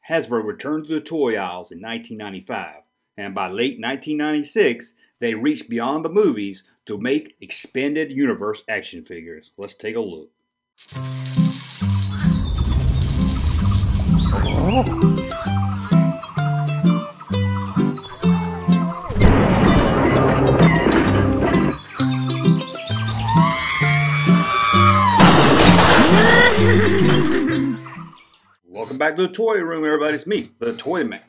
Hasbro returned to the toy aisles in 1995, and by late 1996, they reached beyond the movies to make expanded universe action figures. Let's take a look. Welcome back to the toy room, everybody. It's me, the Toy Man.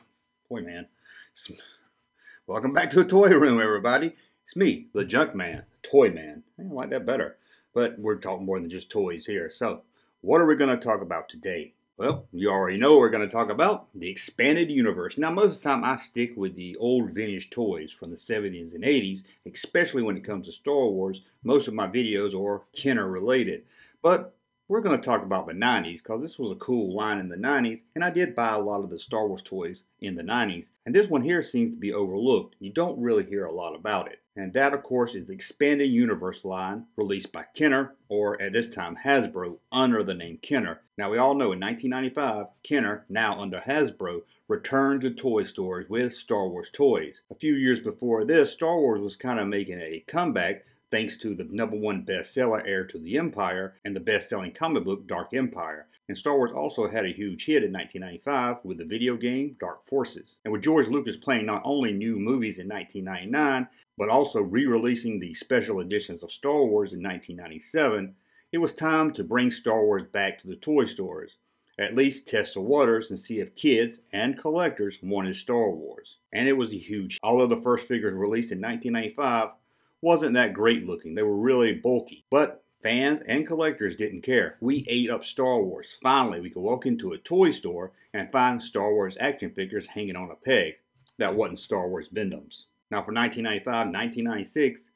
Welcome back to the toy room, everybody. It's me, the Junkman, Toy Man. I like that better. But we're talking more than just toys here. So, what are we going to talk about today? Well, you already know we're going to talk about the expanded universe. Now, most of the time I stick with the old vintage toys from the 70s and 80s, especially when it comes to Star Wars. Most of my videos are Kenner related. But we're going to talk about the 90s because this was a cool line in the 90s, and I did buy a lot of the Star Wars toys in the 90s. And this one here seems to be overlooked. You don't really hear a lot about it. And that, of course, is the Expanded Universe line released by Kenner, or at this time Hasbro, under the name Kenner. Now, we all know in 1995, Kenner, now under Hasbro, returned to toy stores with Star Wars toys. A few years before this, Star Wars was kind of making a comeback, thanks to the #1 bestseller Heir to the Empire and the best-selling comic book Dark Empire. And Star Wars also had a huge hit in 1995 with the video game Dark Forces. And with George Lucas playing not only new movies in 1999, but also re-releasing the special editions of Star Wars in 1997, it was time to bring Star Wars back to the toy stores. At least test the waters and see if kids and collectors wanted Star Wars. And it was a huge. Although the first figures released in 1995 wasn't that great looking. They were really bulky. But fans and collectors didn't care. We ate up Star Wars. Finally, we could walk into a toy store and find Star Wars action figures hanging on a peg. That wasn't Star Wars Bindums. Now for 1995-1996,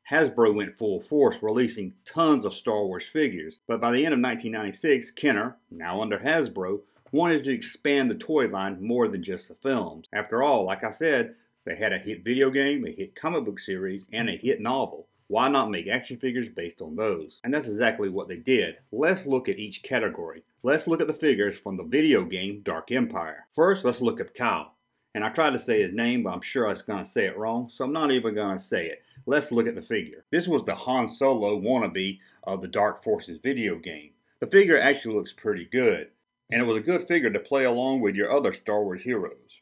Hasbro went full force, releasing tons of Star Wars figures. But by the end of 1996, Kenner, now under Hasbro, wanted to expand the toy line more than just the films. After all, like I said, they had a hit video game, a hit comic book series, and a hit novel. Why not make action figures based on those? And that's exactly what they did. Let's look at each category. Let's look at the figures from the video game Dark Empire. First, let's look at Kyle. And I tried to say his name, but I'm sure I was going to say it wrong, so I'm not even going to say it. Let's look at the figure. This was the Han Solo wannabe of the Dark Forces video game. The figure actually looks pretty good, and it was a good figure to play along with your other Star Wars heroes.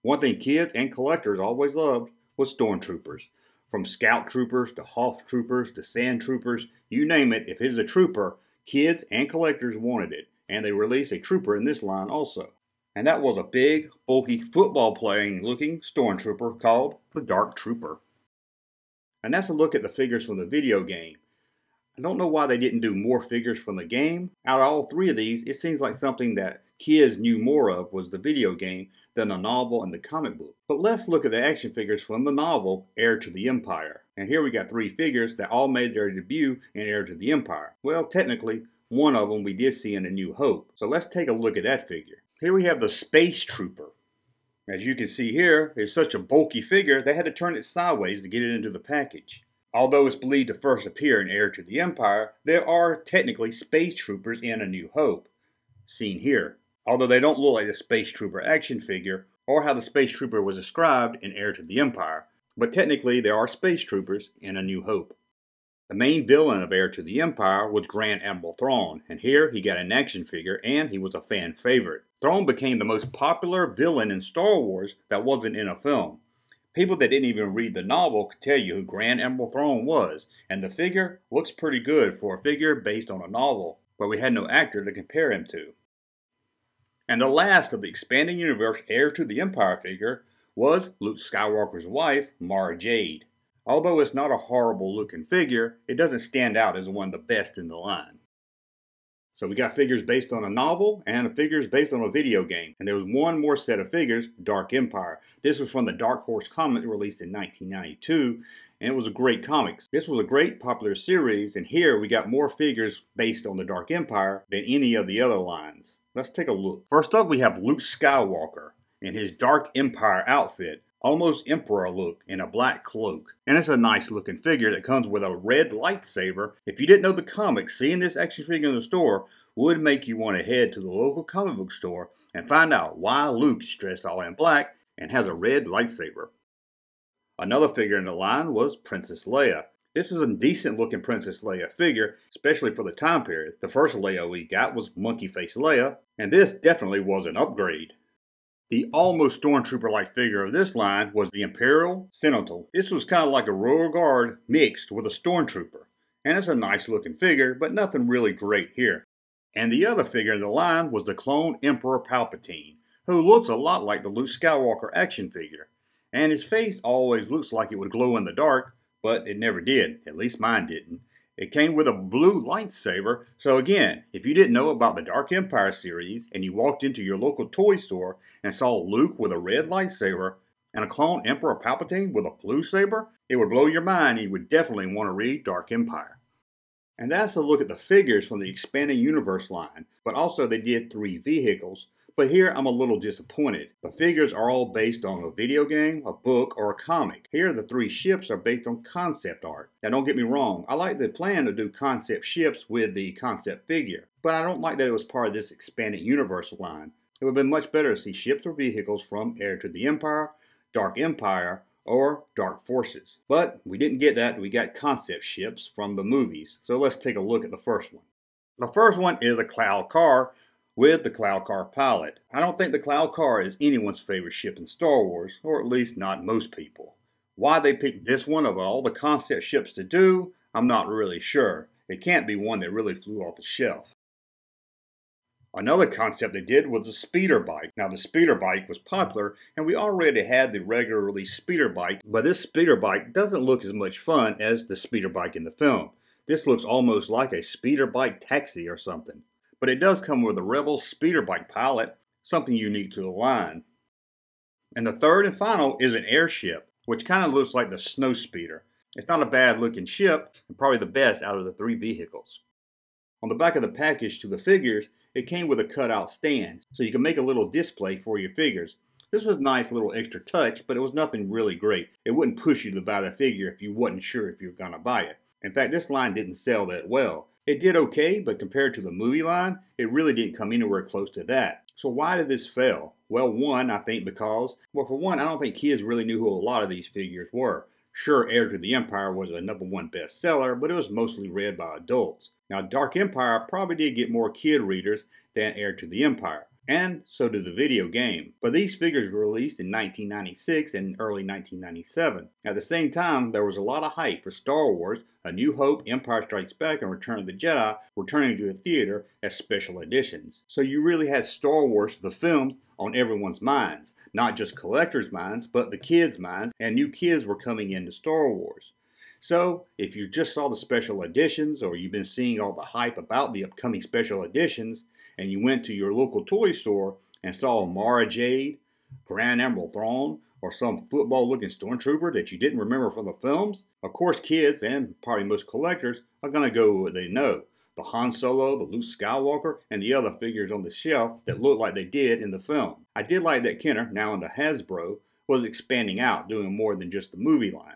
One thing kids and collectors always loved was stormtroopers. From scout troopers to Hoth troopers to sand troopers, you name it, if it's a trooper, kids and collectors wanted it. And they released a trooper in this line also. And that was a big, bulky, football-playing looking stormtrooper called the Dark Trooper. And that's a look at the figures from the video game. I don't know why they didn't do more figures from the game. Out of all three of these, it seems like something that kids knew more of was the video game than the novel and the comic book. But let's look at the action figures from the novel Heir to the Empire. And here we got three figures that all made their debut in Heir to the Empire. Well, technically, one of them we did see in A New Hope. So let's take a look at that figure. Here we have the Space Trooper. As you can see here, it's such a bulky figure, they had to turn it sideways to get it into the package. Although it's believed to first appear in Heir to the Empire, there are technically Space Troopers in A New Hope, seen here. Although they don't look like the Space Trooper action figure, or how the Space Trooper was described in Heir to the Empire, but technically there are Space Troopers in A New Hope. The main villain of Heir to the Empire was Grand Admiral Thrawn, and here he got an action figure and he was a fan favorite. Thrawn became the most popular villain in Star Wars that wasn't in a film. People that didn't even read the novel could tell you who Grand Admiral Thrawn was, and the figure looks pretty good for a figure based on a novel, where we had no actor to compare him to. And the last of the Expanded Universe Heir to the Empire figure was Luke Skywalker's wife, Mara Jade. Although it's not a horrible looking figure, it doesn't stand out as one of the best in the line. So we got figures based on a novel and figures based on a video game. And there was one more set of figures, Dark Empire. This was from the Dark Horse comic released in 1992, and it was a great comic. This was a great popular series, and here we got more figures based on the Dark Empire than any of the other lines. Let's take a look. First up, we have Luke Skywalker in his Dark Empire outfit almost emperor look in a black cloak. And it's a nice looking figure that comes with a red lightsaber. If you didn't know the comics, seeing this action figure in the store would make you want to head to the local comic book store and find out why Luke's dressed all in black and has a red lightsaber. Another figure in the line was Princess Leia. This is a decent looking Princess Leia figure, especially for the time period. The first Leia we got was Monkey Face Leia, and this definitely was an upgrade. The almost Stormtrooper-like figure of this line was the Imperial Sentinel. This was kind of like a Royal Guard mixed with a Stormtrooper. And it's a nice looking figure, but nothing really great here. And the other figure in the line was the clone Emperor Palpatine, who looks a lot like the Luke Skywalker action figure. And his face always looks like it would glow in the dark, but it never did. At least mine didn't. It came with a blue lightsaber, so again, if you didn't know about the Dark Empire series and you walked into your local toy store and saw Luke with a red lightsaber and a clone Emperor Palpatine with a blue saber, it would blow your mind and you would definitely want to read Dark Empire. And that's a look at the figures from the Expanded Universe line, but also they did 3 vehicles. But here I'm a little disappointed. The figures are all based on a video game, a book, or a comic. Here the 3 ships are based on concept art. Now don't get me wrong, I like the plan to do concept ships with the concept figure, but I don't like that it was part of this Expanded Universe line. It would have been much better to see ships or vehicles from Heir to the Empire, Dark Empire, or Dark Forces. But we didn't get that, we got concept ships from the movies. So let's take a look at the first one. The first one is a Cloud Car, with the Cloud Car pilot. I don't think the Cloud Car is anyone's favorite ship in Star Wars, or at least not most people. Why they picked this one of all the concept ships to do, I'm not really sure. It can't be one that really flew off the shelf. Another concept they did was a speeder bike. Now the speeder bike was popular and we already had the regular release speeder bike, but this speeder bike doesn't look as much fun as the speeder bike in the film. This looks almost like a speeder bike taxi or something. But it does come with a Rebel speeder bike pilot, something unique to the line. And the third and final is an airship, which kind of looks like the Snow Speeder. It's not a bad looking ship, and probably the best out of the 3 vehicles. On the back of the package to the figures, it came with a cutout stand, so you can make a little display for your figures. This was a nice little extra touch, but it was nothing really great. It wouldn't push you to buy the figure if you wasn't sure if you were going to buy it. In fact, this line didn't sell that well. It did okay, but compared to the movie line, it really didn't come anywhere close to that. So why did this fail? Well, one, I think because, well, for one, I don't think kids really knew who a lot of these figures were. Sure, Heir to the Empire was the #1 bestseller, but it was mostly read by adults. Now, Dark Empire probably did get more kid readers than Heir to the Empire, and so did the video game. But these figures were released in 1996 and early 1997. At the same time, there was a lot of hype for Star Wars, A New Hope, Empire Strikes Back, and Return of the Jedi returning to the theater as special editions. So you really had Star Wars, the films, on everyone's minds. Not just collectors' minds, but the kids' minds, and new kids were coming into Star Wars. So, if you just saw the special editions, or you've been seeing all the hype about the upcoming special editions, and you went to your local toy store and saw Mara Jade, Grand Admiral Thrawn, or some football-looking stormtrooper that you didn't remember from the films, of course kids, and probably most collectors, are going to go with what they know. The Han Solo, the Luke Skywalker, and the other figures on the shelf that look like they did in the film. I did like that Kenner, now into Hasbro, was expanding out, doing more than just the movie line.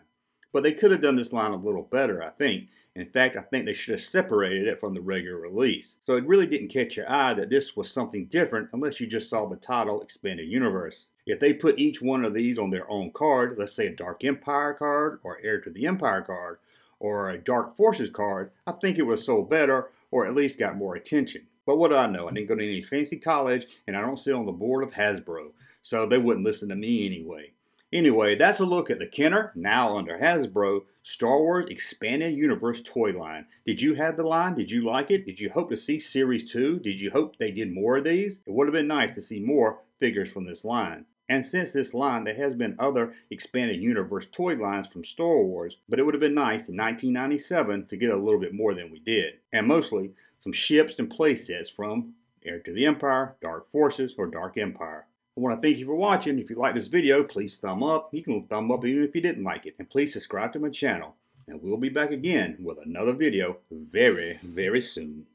But they could have done this line a little better, I think. In fact, I think they should have separated it from the regular release. So it really didn't catch your eye that this was something different unless you just saw the title Expanded Universe. If they put each one of these on their own card, let's say a Dark Empire card, or Heir to the Empire card, or a Dark Forces card, I think it would have sold better, or at least got more attention. But what do I know? I didn't go to any fancy college, and I don't sit on the board of Hasbro, so they wouldn't listen to me anyway. Anyway, that's a look at the Kenner, now under Hasbro, Star Wars Expanded Universe toy line. Did you have the line? Did you like it? Did you hope to see Series 2? Did you hope they did more of these? It would have been nice to see more figures from this line. And since this line, there has been other Expanded Universe toy lines from Star Wars, but it would have been nice in 1997 to get a little bit more than we did. And mostly, some ships and playsets from Heir to the Empire, Dark Forces, or Dark Empire. I want to thank you for watching. If you like this video, please thumb up. You can thumb up even if you didn't like it. And please subscribe to my channel. And we'll be back again with another video very, very soon.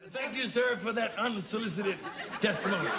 Thank you, sir, for that unsolicited testimony.